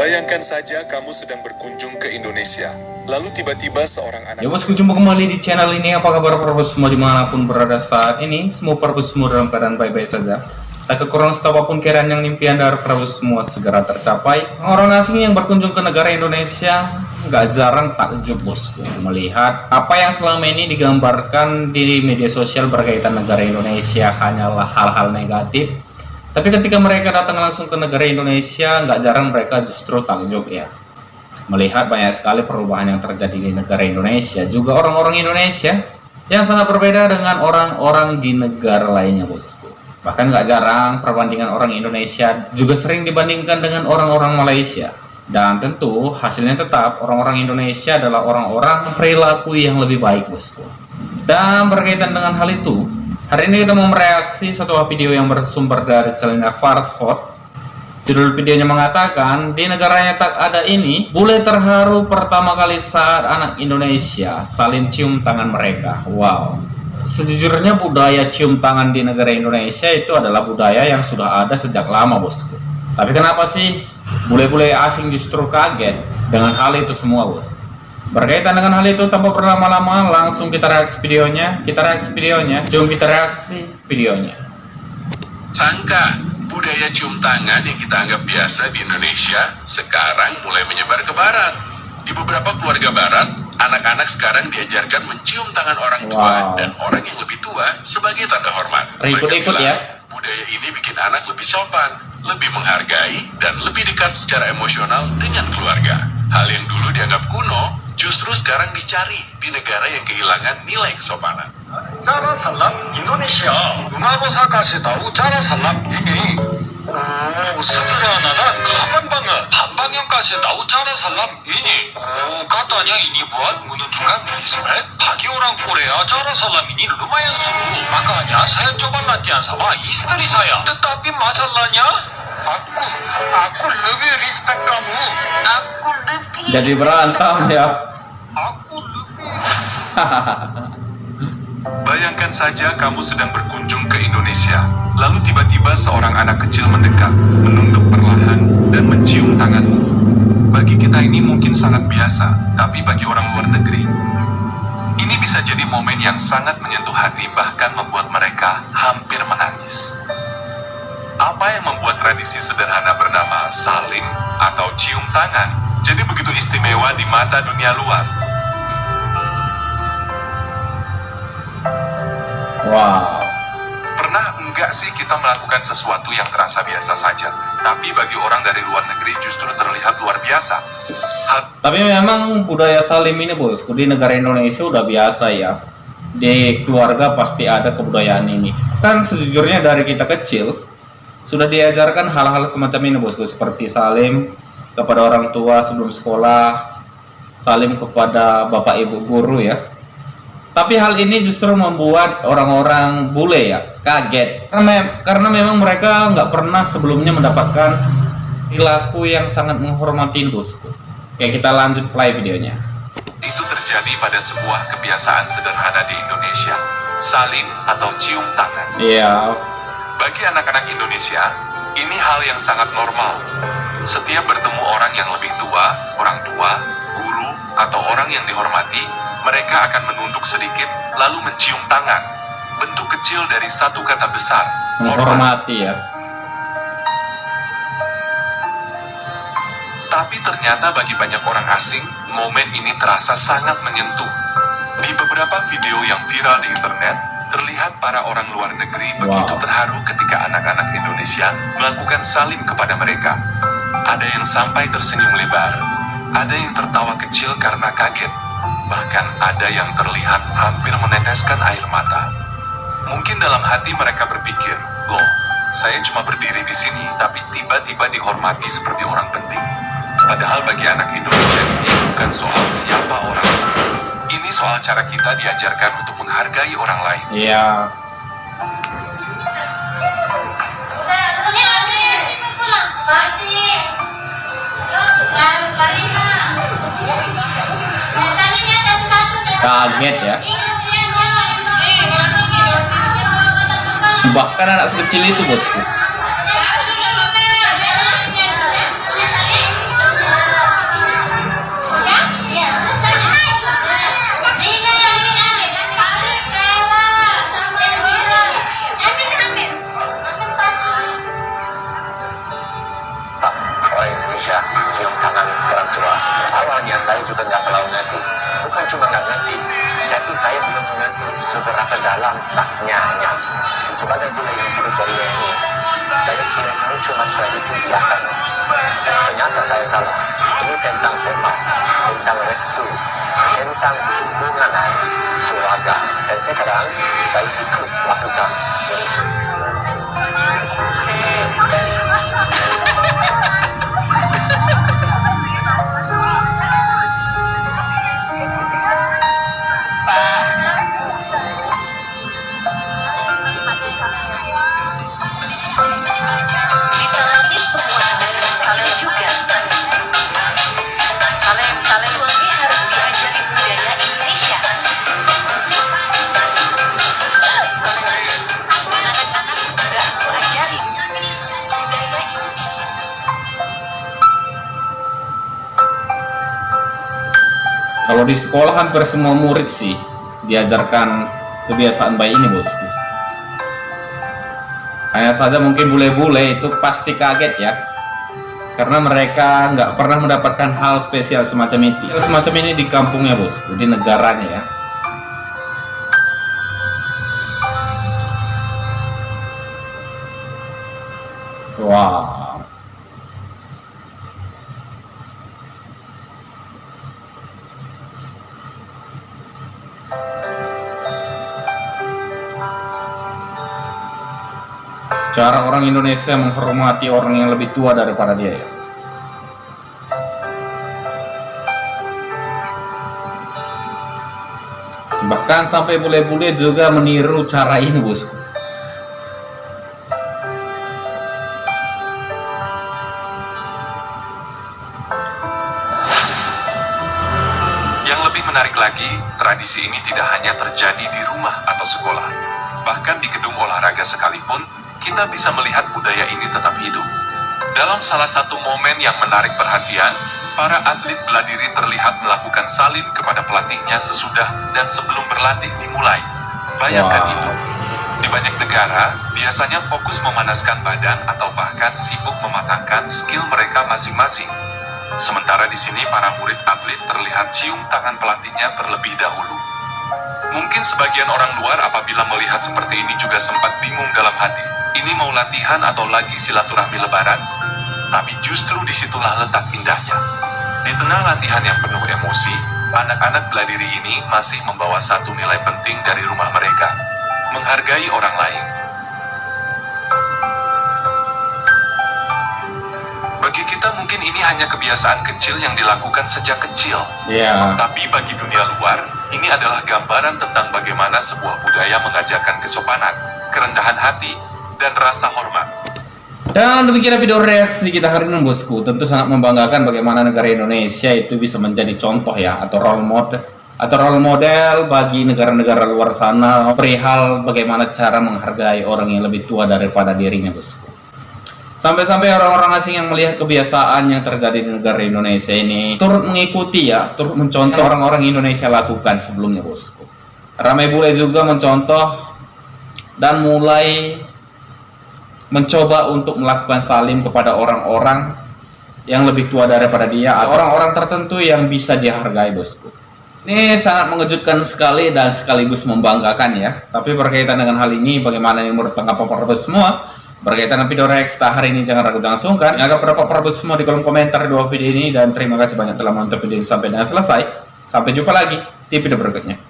Bayangkan saja kamu sedang berkunjung ke Indonesia, lalu tiba-tiba seorang anak... Ya bosku, jumpa kembali di channel ini. Apa kabar para bos semua dimanapun berada saat ini? Semua para bos semua dalam keadaan baik-baik saja. Tak kekurangan satu apapun kiraan yang impian dari para bos semua segera tercapai. Orang asing yang berkunjung ke negara Indonesia nggak jarang takjub bosku melihat apa yang selama ini digambarkan di media sosial berkaitan negara Indonesia hanyalah hal-hal negatif. Tapi ketika mereka datang langsung ke negara Indonesia, nggak jarang mereka justru takjub ya. Melihat banyak sekali perubahan yang terjadi di negara Indonesia. Juga orang-orang Indonesia yang sangat berbeda dengan orang-orang di negara lainnya bosku. Bahkan nggak jarang perbandingan orang Indonesia juga sering dibandingkan dengan orang-orang Malaysia. Dan tentu hasilnya tetap orang-orang Indonesia adalah orang-orang perilaku yang lebih baik bosku. Dan berkaitan dengan hal itu, hari ini kita mau mereaksi satu video yang bersumber dari Selena Farsford. Judul videonya mengatakan, di negaranya tak ada ini, bule terharu pertama kali saat anak Indonesia saling cium tangan mereka. Wow. Sejujurnya budaya cium tangan di negara Indonesia itu adalah budaya yang sudah ada sejak lama bosku. Tapi kenapa sih bule-bule asing justru kaget dengan hal itu semua bosku? Berkaitan dengan hal itu, tanpa berlama-lama, langsung kita reaksi videonya. Jom kita reaksi videonya. Sangka budaya cium tangan yang kita anggap biasa di Indonesia sekarang mulai menyebar ke barat. Di beberapa keluarga barat, anak-anak sekarang diajarkan mencium tangan orang tua dan orang yang lebih tua sebagai tanda hormat. Ikut-ikut ya. Budaya ini bikin anak lebih sopan, lebih menghargai, dan lebih dekat secara emosional dengan keluarga. Hal yang dulu dianggap kuno, justru sekarang dicari di negara yang kehilangan nilai kesopanan. Cara salam Indonesia, 음악어사까지 tahu cara salam ini. sederhana kapan banget 한방향까지 tahu cara salam ini. katanya ini buat menunjukkan respect. bagi orang Korea cara salam ini lumayan seru. makanya saya coba latihan sama istri saya. Tetapi masalahnya aku lebih respect kamu. Aku lebih. Jadi berantem ya. Aku lebih. Bayangkan saja kamu sedang berkunjung ke Indonesia, lalu tiba-tiba seorang anak kecil mendekat, menunduk perlahan, dan mencium tanganmu. Bagi kita ini mungkin sangat biasa, tapi bagi orang luar negeri, ini bisa jadi momen yang sangat menyentuh hati, bahkan membuat mereka hampir menangis. Apa yang membuat tradisi sederhana bernama salim atau cium tangan jadi begitu istimewa di mata dunia luar? Wow. Pernah enggak sih kita melakukan sesuatu yang terasa biasa saja, tapi bagi orang dari luar negeri justru terlihat luar biasa? Tapi memang budaya salim ini bosku di negara Indonesia udah biasa ya. Di keluarga pasti ada kebudayaan ini. Kan sejujurnya dari kita kecil sudah diajarkan hal-hal semacam ini bosku, seperti salim kepada orang tua sebelum sekolah, salim kepada bapak ibu guru ya. Tapi hal ini justru membuat orang-orang bule ya kaget karena memang mereka nggak pernah sebelumnya mendapatkan perilaku yang sangat menghormati bosku. Oke, kita lanjut play videonya. Itu terjadi pada sebuah kebiasaan sederhana di Indonesia, salim atau cium tangan. Iya. Bagi anak-anak Indonesia, ini hal yang sangat normal. Setiap bertemu orang yang lebih tua, orang tua, guru, atau orang yang dihormati, mereka akan menunduk sedikit, lalu mencium tangan. Bentuk kecil dari satu kata besar, Menghormati ya. Tapi ternyata bagi banyak orang asing, momen ini terasa sangat menyentuh. Di beberapa video yang viral di internet, terlihat para orang luar negeri begitu terharu ketika anak-anak Indonesia melakukan salim kepada mereka. Ada yang sampai tersenyum lebar, ada yang tertawa kecil karena kaget, bahkan ada yang terlihat hampir meneteskan air mata. Mungkin dalam hati mereka berpikir, loh, saya cuma berdiri di sini, tapi tiba-tiba dihormati seperti orang penting. Padahal bagi anak Indonesia ini bukan soal siapa orang. Ini soal cara kita diajarkan untuk menghargai orang lain. Iya. Kaget ya. Bahkan anak sekecil itu bosku. Orang tua, awalnya saya juga nggak terlalu ngerti. Bukan cuma nggak ngerti, tapi saya belum mengerti seberapa dalam maknanya. Sebagai bule yang spiritualnya ini, saya kira ini cuma tradisi biasa. Ternyata saya salah. Ini tentang hormat, tentang restu, tentang hubungan keluarga. Dan sekarang saya ikut lakukan ini. Disalamin semua kalian juga. Suami harus diajari budaya Indonesia. Anak-anak juga aku ajarin budaya Indonesia. Kalau di sekolah hampir semua murid sih diajarkan kebiasaan baik ini, bosku. Hanya saja mungkin bule-bule itu pasti kaget ya, karena mereka nggak pernah mendapatkan hal spesial semacam itu. Semacam ini di kampungnya, bosku, di negaranya ya. Wow. Cara orang Indonesia menghormati orang yang lebih tua daripada dia ya. Bahkan sampai bule-bule juga meniru cara ini, bosku. Yang lebih menarik lagi, tradisi ini tidak hanya terjadi di rumah atau sekolah. Bahkan di gedung olahraga sekalipun, kita bisa melihat budaya ini tetap hidup. Dalam salah satu momen yang menarik perhatian, para atlet bela diri terlihat melakukan salim kepada pelatihnya sesudah dan sebelum berlatih dimulai. Bayangkan Wow. itu. Di banyak negara, biasanya fokus memanaskan badan atau bahkan sibuk mematangkan skill mereka masing-masing. Sementara di sini para murid atlet terlihat cium tangan pelatihnya terlebih dahulu. Mungkin sebagian orang luar apabila melihat seperti ini juga sempat bingung dalam hati. Ini mau latihan atau lagi silaturahmi lebaran? Tapi justru disitulah letak indahnya. Di tengah latihan yang penuh emosi, anak-anak bela diri ini masih membawa satu nilai penting dari rumah mereka: menghargai orang lain. Bagi kita mungkin ini hanya kebiasaan kecil yang dilakukan sejak kecil. Ya. Tapi bagi dunia luar, ini adalah gambaran tentang bagaimana sebuah budaya mengajarkan kesopanan, kerendahan hati, dan rasa hormat. Dan demikian video reaksi kita hari ini, bosku. Tentu sangat membanggakan bagaimana negara Indonesia itu bisa menjadi contoh ya, atau role model bagi negara-negara luar sana perihal bagaimana cara menghargai orang yang lebih tua daripada dirinya, bosku. Sampai-sampai orang-orang asing yang melihat kebiasaan yang terjadi di negara Indonesia ini turut mengikuti ya, turut mencontoh orang-orang Indonesia lakukan sebelumnya, bosku. Ramai bule juga mencontoh dan mulai mencoba untuk melakukan salim kepada orang-orang yang lebih tua daripada dia, atau orang-orang tertentu yang bisa dihargai, bosku. Ini sangat mengejutkan sekali dan sekaligus membanggakan ya. Tapi berkaitan dengan hal ini, bagaimana ini menurut tanggapan para bos semua? Berkaitan dengan video reaksi hari ini, jangan ragu, jangan sungkan. Anggap berapa para bos semua di kolom komentar di bawah video ini. Dan terima kasih banyak telah menonton video ini sampai dengan selesai. Sampai jumpa lagi di video berikutnya.